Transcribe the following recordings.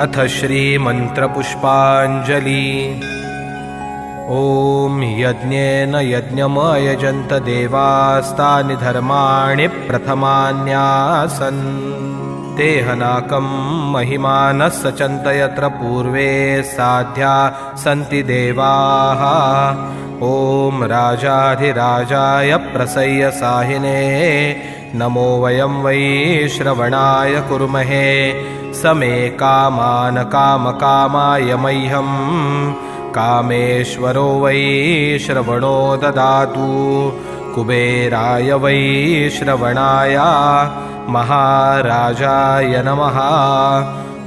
अथ श्रीमन्त्रपुष्पाञ्जलि। ॐ यज्ञेन यज्ञमयजन्त देवास्तानि धर्माणि प्रथमान्यासन्। तेहनाकं महिमानः सचन्त यत्र पूर्वे साध्या सन्ति देवाः। ॐ राजाधिराजाय प्रसय्य साहिने नमो वयं वै श्रवणाय कुर्महे। समे कामान् कामकामाय मह्यं कामेश्वरो वै श्रवणो ददातु। कुबेराय वै श्रवणाय महाराजाय नमः।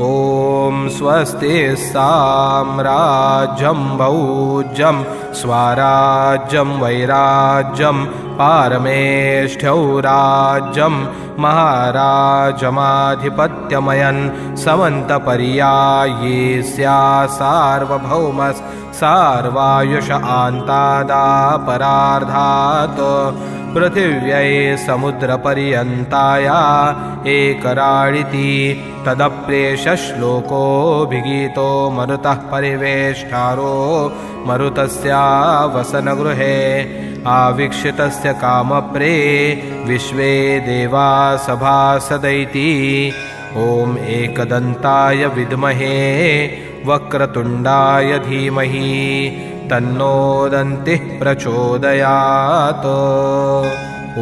ॐ स्वस्ति साम्राज्यं भौज्यं स्वराज्यं वैराज्यं पारमेष्ठ्यौ राज्यं महाराजमाधिपत्यमयन् समन्तपर्यायी स्यात् सार्वभौमः सार्वायुष आन्तादापरार्धात्। पृथिव्यै समुद्रपर्यन्ताया एकराळिति तदप्रेष श्लोकोऽभिगीतो मरुतः परिवेष्टारो मरुतस्या वसनगृहे आवीक्षितस्य कामप्रे विश्वे देवा सभासदैति। ॐ एकदन्ताय विद्महे वक्रतुण्डाय धीमहि तन्नो दन्तिः प्रचोदयात्। ॐ